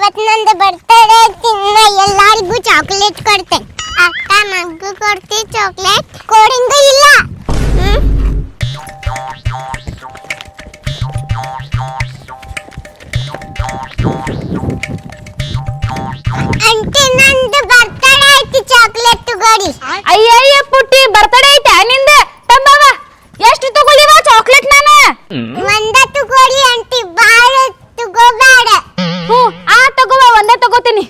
ಇವತ್ತು ನಂದು ಬರ್ತಡೇ ತಿನ್ನ ಎಲ್ಲರಿಗೂ ಚಾಕ್ಲೇಟ್ ಕೊಡ್ತೇನೆ. ಅಕ್ಕ ಮಗ್ಗು ಕೊಡ್ತಿ ಚಾಕ್ಲೇಟ್ ಕೋಡಿಂಗ ಇಲ್ಲ. ಅಂಟಿ ನಂದು ಬರ್ತಡೇ ಐತಿ ಚಾಕ್ಲೇಟ್ ತಗೋರಿ. ಅಯ್ಯಯ್ಯ ಪುಟ್ಟಿ ಬರ್ತಡೇ ಐತೆ ನಿಂದ ತಂಬವ ಎಷ್ಟು ತಗೊಳ್ಳಿವ ಚಾಕ್ಲೇಟ್ ನಾನು ಒಂದ ತಗೋರಿ ಅಂಟಿ ಬಾಳ ತಗೋಬೇಡ. ಆ ತಗೋವ ಒಂದೇ ತಗೋತೀನಿ.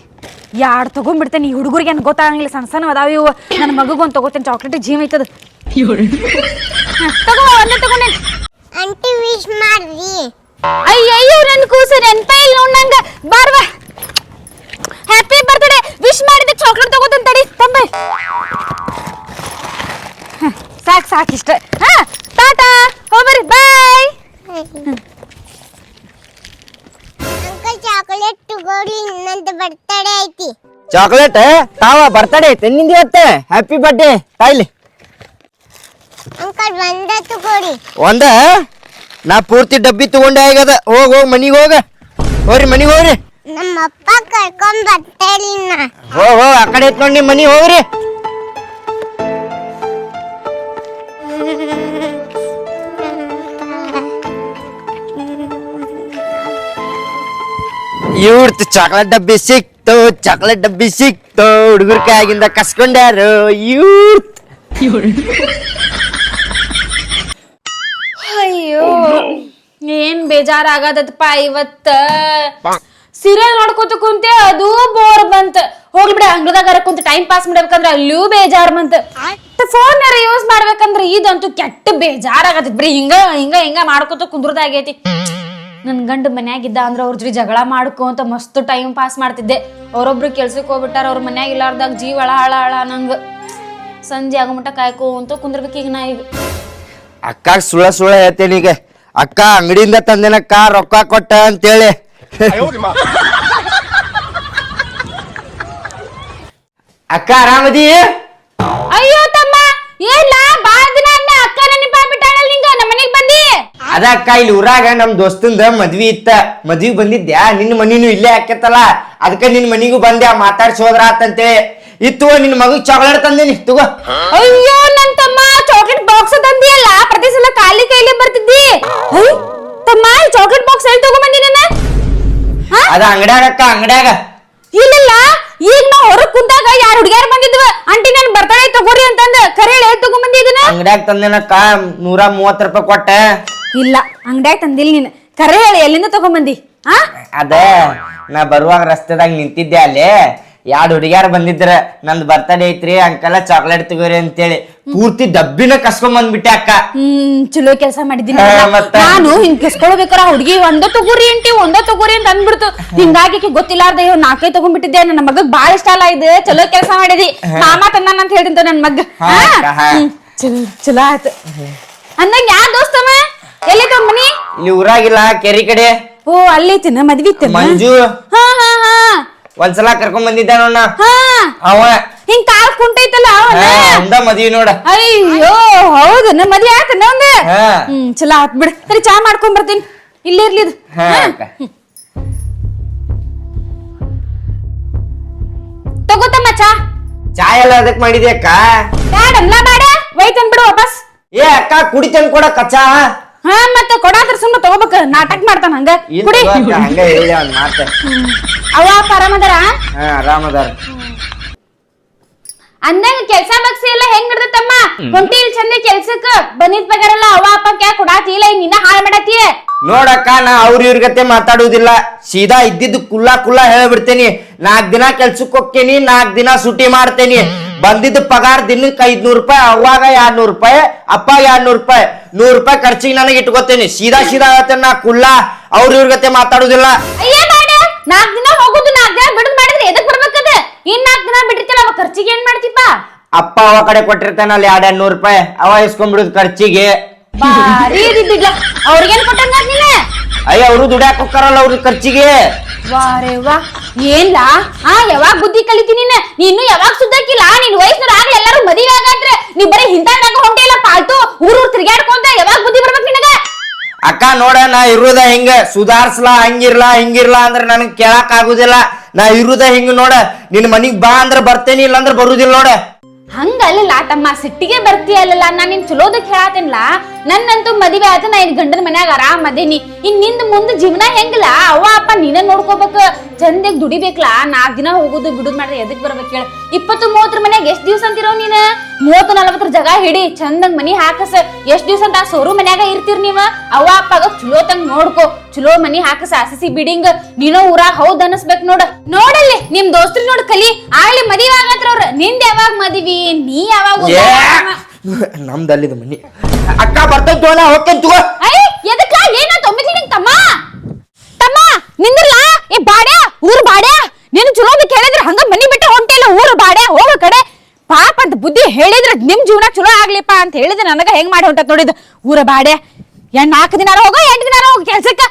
ಯಾರು ತಗೊಂಡ್ಬಿಡ್ತೇನೆ ಈ ಹುಡುಗರಿಗೆ ಏನು ಗೊತ್ತಾಗಂಗಿಲ್ಲ ಸಣ್ಣ ಸಣ್ಣ ಅದಾವ ಇವು. ನನ್ನ ಮಗುಗೊಂದು ತಗೋತೇನೆ ಚಾಕ್ಲೇಟ್ ಜೀವ ಐತದ. ತಗೋ ಒಂದೇ ತಗೊಂಡೇನೆ. ಅಂಟಿ ವಿಶ್ ಮಾಡ್ರಿ. ಅಯ್ಯಯ್ಯೋ ನನ್ನ ಕೂಸು ನೆನ್ಪ ಇಲ್ಲ ನೋಡಂಗ ಬಾರ್ವಾ. ಹ್ಯಾಪಿ ಬರ್ತ್ಡೇ ವಿಶ್ ಮಾಡಿದ ಚಾಕ್ಲೇಟ್ ತಗೋತೇನೆ ತಡಿ ತಂಬೈ. ಸಾಕು ಸಾಕು ಇಷ್ಟ. ಹಾ ಟಾಟಾ ಹೋಗ್ಬರ್ರಿ ಬಾಯ್. ಅಂಕಲ್ ಚಾಕ್ಲೇಟ್ ತಗೋರಿ ನಂದು ಬರ್ತಡೇ ಐತಿ. ಚಾಕ್ಲೇಟ್ ತಾವ ಬರ್ತಡೇ ಐತೆ ನಿಂದ ಇವತ್ತೆ. Happy birthday ತಾಯಿಲಿ. ಅಂಕಲ್ ಒಂದ ತಗೋರಿ. ಒಂದ ನಾ ಪೂರ್ತಿ ಡಬ್ಬಿ ತಗೊಂಡೆ ಆಗದ. ಹೋಗ್ ಮನಿಗೆ ಹೋಗ್ರಿ ಮನಿಗೆ ಹೋಗ್ರಿ. ನಮ್ಮ ಅಪ್ಪ ಕರ್ಕೊಂಡ್ ಬರ್ತಾರಿ. ಹೋಗ್ ಆ ಕಡೆ ಐತ್ ನೋಡಿ ಮನಿ ಹೋಗ್ರಿ. ಇವ್ರದ್ದು ಚಾಕ್ಲೇಟ್ ಡಬ್ಬಿ ಸಿಕ್ತು. ಚಾಕ್ಲೇಟ್ ಡಬ್ಬಿ ಸಿಕ್ತು. ಹುಡುಗರ ಕೈಯಾಗಿಂದ ಕಸ್ಕೊಂಡ್ಯಾರು ಇವ್ರತ್. ಅಯ್ಯೋ ಏನ್ ಬೇಜಾರಾಗದಪ್ಪ ಇವತ್ತ. ಸೀರಿಯಲ್ ನೋಡ್ಕೊತ ಕುಂತೆ ಅದು ಬೋರ್ ಬಂತ. ಹೋಗ್ಬಿಡ ಅಂಗಳದಾಗ ಕುಂತ ಟೈಮ್ ಪಾಸ್ ಮಾಡ್ಬೇಕಂದ್ರ ಅಲ್ಲಿಯೂ ಬೇಜಾರ್ ಬಂತ. ಫೋನ್ ಯೂಸ್ ಮಾಡ್ಬೇಕಂದ್ರ ಇದಂತೂ ಕೆಟ್ಟ ಬೇಜಾರಾಗತೈತಿ. ಬರೀ ಹಿಂಗ ಹಿಂಗ ಹಿಂಗ ಮಾಡ್ಕೊತ ಕುಂದ್ರದಾಗೈತಿ. ನನ್ ಗಂಡ ಮನ್ಯಾಗಿದ್ದ ಅಂದ್ರ ಅವ್ರ ಜೊತೆ ಜಗಳ ಮಾಡ್ಕೊಂತ ಮಸ್ತ್ ಟೈಮ್ ಪಾಸ್ ಮಾಡ್ತಿದ್ದೆ. ಅವ್ರೊಬ್ರು ಕೆಲ್ಸಕ್ಕೆ ಹೋಗ್ಬಿಟ್ಟಾರ. ಅವ್ರ ಮನ್ಯಾಗ ಇಲ್ಲಾರ್ದಾಗ ಜೀವ ಹಳ ಹಳ ನಂಗ. ಸಂಜೆ ಆಗಮಟ ಕಾಯ್ಕೊಂತ ಕುಂದ್ರಬೇಕೀಗ ನಾ ಈಗ. ಅಕ್ಕಾಗ ಸುಳ್ಳ ಹೇಳ್ತೇನೆ ಈಗ. ಅಕ್ಕ ಅಂಗಡಿಯಿಂದ ತಂದೇನಕ್ಕ ರೊಕ್ಕ ಕೊಟ್ಟ ಅಂತೇಳಿ. ಅಕ್ಕ ಆರಾಮದಿ? ಅಯ್ಯೋ ತಮ್ಮ ಏನ್ಲ ಬಾಳ ದಿನ ಅಂದ ಅಕ್ಕ ನೆನಪಾಗ್ಬಿಟ್ಟಾಳಲ್ಲ ನಿಂಗ. ನಮ್ಮ ಮನೆಗೆ ಬಂದಿ? ಅದ ಅಕ್ಕ ಇಲ್ಲಿ ಊರಾಗ ನಮ್ ದೋಸ್ತಂದ ಮದ್ವಿ ಇತ್ತ. ಮದ್ವಿಗ್ ಬಂದಿದ್ಯಾ. ನಿನ್ನ ಮನಿನೂ ಇಲ್ಲೇ ಹಾಕತ್ತಲ್ಲ ಅದಕ್ಕ ನಿನ್ ಮನಿಗೂ ಬಂದ್ಯಾ ಮಾತಾಡ್ಸಿ ಹೋದ್ರ ಆತಂತೇಳಿ. ಇತ್ತು ನಿನ್ ಮಗಗ್ ಚಾಕ್ಲೇಟ್ ತಂದೇನಿ ತಗೋ. ಅಯ್ಯೋ ನನ್ ತಮ್ಮ ಚಾಕ್ಲೇಟ್ ಬಾಕ್ಸ್ ತಂದಿಯಲ್ಲ. ಪ್ರತಿ ಸಲ ಖಾಲಿ ಕೈಲಿ ಬರ್ತಿದ್ದಿ. ತಮ್ಮ ಚಾಕ್ಲೇಟ್ ಬಾಕ್ಸ್ ಎಲ್ಲಿ ತಗೊಂಬಂದಿ ನನ್ನ? ಅದ ಅಂಗಡ್ಯಾಗ ಅಕ್ಕ ಅಂಗಡ್ಯಾಗ. ಇಲ್ಲ ಈಗ ನಾ ಹೊರಗ್ ಕುಂತಾಗ ಯಾರು ಹುಡುಗ್ಯಾರ ಬಂದಿದ್ವ. ಅಂಟಿ ನನ್ ಬರ್ತಡೇ ತಗೋರಿ ಅಂತಂದ ಕರೆ ಹೇಳಿ ತಗೊಂಬಂದಿ ಇದನ್ನ. ಅಂಗಡ್ಯಾಗ ತಂದೇನಕ್ಕ 130 ರೂಪಾಯಿ ಕೊಟ್ಟ. ಇಲ್ಲ ಅಂಗಡ್ಯಾಗ ತಂದಿಲ್ಲ ನೀನ್. ಕರೆ ಹೇಳಿ ಎಲ್ಲಿಂದ ತಗೊಂಬಂದಿ? ಅದ ನಾ ಬರುವಾಗ ರಸ್ತೆದಾಗ ನಿಂತಿದ್ದೆ. ಅಲ್ಲಿ 2 ಹುಡುಗ್ಯಾರ ಬಂದಿದ್ರ. ನಂದ್ ಬರ್ತಡೇ ಐತ್ರಿ ಅಂಕಲ ಚಾಕ್ಲೇಟ್ ತಗೋರಿ ಅಂತೇಳಿ ಪೂರ್ತಿ ಡಬ್ಬಿನ ಕಸ್ಕೊಂಡ್ ಬಂದ್ಬಿಟ್ಟೆ ಅಕ್ಕ. ಚಲೋ ಕೆಲಸ ಮಾಡಿದ್ದೀನಿ. ನಾನು ಹಿಂಗ್ ಕಿಸ್ಕೊಳ್ಬೇಕಾರ ಹುಡುಗಿ ಒಂದ ತಗೋರಿ ಅಂತ ಅಂದ್ಬಿಡ್ತು. ಹಿಂಗಾಗಿ ಗೊತ್ತಿಲ್ಲಾರ್ದ 4 ತಗೊಂಡ್ಬಿಟ್ಟಿದ್ದೆ. ನನ್ನ ಮಗಗ್ ಬಾಳ ಇಷ್ಟ ಅಲ್ಲ ಇದು. ಚಲೋ ಕೆಲಸ ಮಾಡಿದಿ. ಮಾಮ ತಂದಾನ ಅಂತ ಹೇಳಿದಂತ ನನ್ ಮಗ. ಚಲೋ ಆಯ್ತು ಅಂದಂಗ. ಯಾ ದೋಸ್ತಮ್ಮ ಎಲ್ಲಿ ಮನಿ? ಇಲ್ಲಿ ಊರಾಗಿಲ್ಲ ಕೆರಿ ಕಡೆ. ಓ ಅಲ್ಲಿ ತಿನ್ನ ಮದ್ವಿ ಮಂಜು ಹಾ ಹಾ ಹಾ ಒಂದ್ಸಲ ಕರ್ಕೊಂಡ್ ಬಂದಿದ್ದ ನೋಡ. ಅವ ಹಿಂಗ್ ಕಾಲ್ ಕುಂಟೈತಲ್ಲ ಅವನ ಮದ್ವಿ ನೋಡ. ಅಯ್ಯೋ ಹೌದು ನಮ್ಮ ಮದ್ವೆ ಆಯ್ತ ನಂದ. ಚಲೋ ಆತ್ ಬಿಡ. ಸರಿ ಚಾ ಮಾಡ್ಕೊಂಡ್ ಬರ್ತೀನಿ. ಇಲ್ಲಿ ಇರ್ಲಿ ಇದು. ತಗೋತಮ್ಮ ಚಾ. ಚಾ ಎಲ್ಲ ಅದಕ್ ಮಾಡಿದೆ ಅಕ್ಕ. ಬ್ಯಾಡಲ್ಲ ಬೇಡ ಒಯ್ತನ್ ಬಿಡು ವಾಪಸ್. ಏ ಅಕ್ಕ ಕುಡಿತೇನ್ ಕೊಡ ಕಚ್ಚಾ. ಹಾ ಮತ್ತೆ ಕೊಡಾದ್ರ ಸುಮ್ಮನೆ ತಗೋಬೇಕ. ನಾಟಕ ಮಾಡ್ತಾನ ಹಂಗ. ಕುಡಿ ಹಂಗ ಹೇಳಿ ಒಂದ್ ಮಾತ. ಅವ ಅಪ್ಪ ಆರಾಮದಾರ? ಆರಾಮದಾರ. ಅಂದಂಗ ಕೆಲ್ಸ ಬಗ್ಸಿ ಎಲ್ಲ ಹೆಂಗ್ ನಡ್ದತ್ತಮ್ಮ? ಹೊಂಟಿ ಇಲ್ಲಿ ಚಂದ ಕೆಲ್ಸಕ್ಕ ಬಂದಿದ್ ಪಗಾರಲ್ಲ ಅವ ಅಪ್ಪ ಕ್ಯಾ ಕೊಡಾತಿ ಇಲ್ಲ ನಿನ್ನ ಹಾಳು ಮಾಡಾತಿ. ನೋಡಕ್ಕ ನಾ ಅವ್ರ ಇವ್ರ ಗತೆ ಮಾತಾಡುದಿಲ್ಲ. ಸೀದಾ ಇದ್ದಿದ್ದು ಕುಲ್ಲಾ ಹೇಳ್ಬಿಡ್ತೇನಿ. 4 ದಿನ ಕೆಲ್ಸಕ್ಕೆ ಹೋಗ್ತೇನಿ, 4 ದಿನ ಸುಟಿ ಮಾಡ್ತೇನಿ. ಬಂದಿದ್ದ ಪಗಾರ ದಿನಕ್ಕೆ 500 ರೂಪಾಯಿ, ಅವಾಗ 200 ರೂಪಾಯಿ, ಅಪ್ಪ 200 ರೂಪಾಯಿ, 100 ರೂಪಾಯಿ ಖರ್ಚಿಗೆ ನನಗೆ ಇಟ್ಕೋತೇನಿ. ಸೀದಾ ಹೇಳ್ತೇನೆ ನಾ ಕುಲ್ಲಾ. ಅವ್ರ ಇವ್ರ ಗತೆ ಮಾತಾಡುದಿಲ್ಲ. ಅಯ್ಯ ಬೇಡ 4 ದಿನ ಹೋಗುದು 4 ದಿನ ಬಿಡುದ್ ಮಾಡಿದ್ರೆ ಎದಕ್ ಬರ್ಬೇಕದ? ಇನ್ 4 ದಿನ ಬಿಟ್ಟಿರ್ತಲ್ಲ ಅವ ಖರ್ಚಿಗೆ ಏನ್ ಮಾಡ್ತಿಪ್ಪ? ಅಪ್ಪ ಅವ ಕಡೆ ಕೊಟ್ಟಿರ್ತಾನ ಅಲ್ಲಿ 200 ರೂಪಾಯಿ ಅವ ಇಸ್ಕೊಂಡ್ಬಿಡುದು ಖರ್ಚಿಗೆ. ಬಾರಿ ಇದ್ದಿದ್ಲ ಅವ್ರಿಗೇನ್ ಕೊಟ್ಟಂಗ ನೀನ? ಅಯ್ಯ ಅವರು ದುಡ್ಯಾಕ್ ಹೋಗ್ತಾರಲ್ಲ ಅವ್ರ ಖರ್ಚಿಗೆ. ವಾರೇ ವಾ ಏನ್ಲ ಯಾವಾಗ ಬುದ್ಧಿ ಕಲಿತಿ ನೀನು ಯಾವಾಗ ಸುದ್ದಾಕಿಲ್ಲ. ನಿನ್ ವಯಸ್ಸಿನ ಆಗ್ಲಿ ಎಲ್ಲಾರು ಮದುವೆ ಆಗಾದ್ರೆ ನೀ ಬರೀ ಹಿಂತಾಗ ಹೊಂಟೆ ಇಲ್ಲ ಪಾಲ್ತು ಊರ್ ತಿರ್ಗಾಡ್ಕೊಂತ ಯಾವಾಗ ಬುದ್ಧಿ ಬರ್ಬೇಕು ನಿನಗ? ಅಕ್ಕ ನೋಡ ನಾ ಇರುದ ಹಿಂಗ ಸುಧಾರ್ಸ್ಲಾ ಹಿಂಗಿರ್ಲಾ ಅಂದ್ರ ನನಗ್ ಕೇಳಕ್ ಆಗುದಿಲ್ಲ. ನಾ ಇರುದ ಹಿಂಗ ನೋಡ, ನಿನ್ ಮನಿಗ್ ಬಾ ಅಂದ್ರ ಬರ್ತೇನಿ, ಇಲ್ಲಂದ್ರ ಬರುದಿಲ್ಲ ನೋಡ. ಹಂಗಲ್ಲ ತಮ್ಮ, ಸಿಟ್ಟಿಗೆ ಬರ್ತೀಯಲ್ಲ. ನಾನ್ ನಿನ್ ಚಲೋದಕ್ ಹೇಳತ್ತೇನ್ಲ. ನನ್ನಂತೂ ಮದುವೆ ಆಯ್ತು, ನಾ ಇನ್ ಗಂಡನ ಮನ್ಯಾಗ ಆರಾಮ್ ಅದೇನಿ. ಇನ್ ನಿಂದ ಮುಂದ ಜೀವನ ಹೆಂಗಲ್ಲ ಅವ್ವ ಅಪ್ಪ ನೀನ ನೋಡ್ಕೋಬೇಕ, ಚಂದಾಗ ದುಡಿಬೇಕಲ್ಲ. 4 ದಿನ ಹೋಗುದು ಬಿಡುದ್ ಮಾಡ್ರೆ ಎದಕ್ ಬರ್ಬೇಕು ಹೇಳ? 20-30 ಮನ್ಯಾಗ ಎಷ್ಟ್ ದಿವ್ಸ ಅಂತಿರೋ ನೀನ? 30-40 ಜಾಗ ಹಿಡಿ, ಚಂದಂಗ್ ಮನಿ ಹಾಕಸ. ಎಷ್ಟ್ ದಿವ್ಸ ಅಂತ ಸೋರು ಮನ್ಯಾಗ ಇರ್ತೀರ್ ನೀವ? ಅವ್ವ ಅಪ್ಪಗ ಚಲೋ ತಂಗ್ ನೋಡ್ಕೋ, ಚಲೋ ಮನಿ ಹಾಕಸ. ಆಸಿಸಿ ಬಿಡಿಂಗ್ ನೀನೋ ಊರಾಗ ಹೌದ್ ಅನಸ್ಬೇಕ್ ನೋಡ. ನೋಡಲ್ಲಿ ನಿಮ್ ದೋಸ್ತ್ರಿ ನೋಡ್ ಕಲಿ, ಆಗ್ಲಿ ಮದಿವಿ ಆಗತ್ರ ಅವ್ರ. ನಿಂದ ಯಾವಾಗ ಮದಿವಿ, ನೀ ಯಾವಾಗ? ನಮ್ದಲ್ಲಿದ ಮನಿ. ಅಕ್ಕ ಬರ್ತೇನೆ ತೋಣ, ಹೋಗ್ತೇನೆ ತಗೋ. ಎದಕ್ಕ ಏನಾಯ್ತು ಒಮ್ಮಿಗ್ಲಿ ನಿಂಗ್ ತಮ್ಮ? ತಮ್ಮ ನಿಂದಿರ್ಲ ಏ ಬಾಡ್ಯಾ, ಊರ್ ಬಾಡ್ಯಾ. ನೀನು ಚಲೋದಕ್ಕೆ ಹೇಳಿದ್ರೆ ಹಂಗ ಮನಿ ಬಿಟ್ಟು ಹೊಂಟಿಲ್ಲ, ಊರ್ ಬಾಡ್ಯಾ ಹೋಗೋ ಕಡೆ. ಪಾಪ ಅಂತ ಬುದ್ಧಿ ಹೇಳಿದ್ರೆ ನಿಮ್ ಜೀವನ ಚಲೋ ಆಗ್ಲಿಪ್ಪ ಅಂತ ಹೇಳಿದ್ರೆ ನನಗ ಹೆಂಗ್ ಮಾಡಿ ಹೊಂಟತ್ ನೋಡಿದ್ ಊರ ಬಾಡ್ಯಾ. 4 ದಿನ ಹೋಗೋ 8 ದಿನ ಹೋಗೋ ಕೆಲ್ಸಕ್ಕ.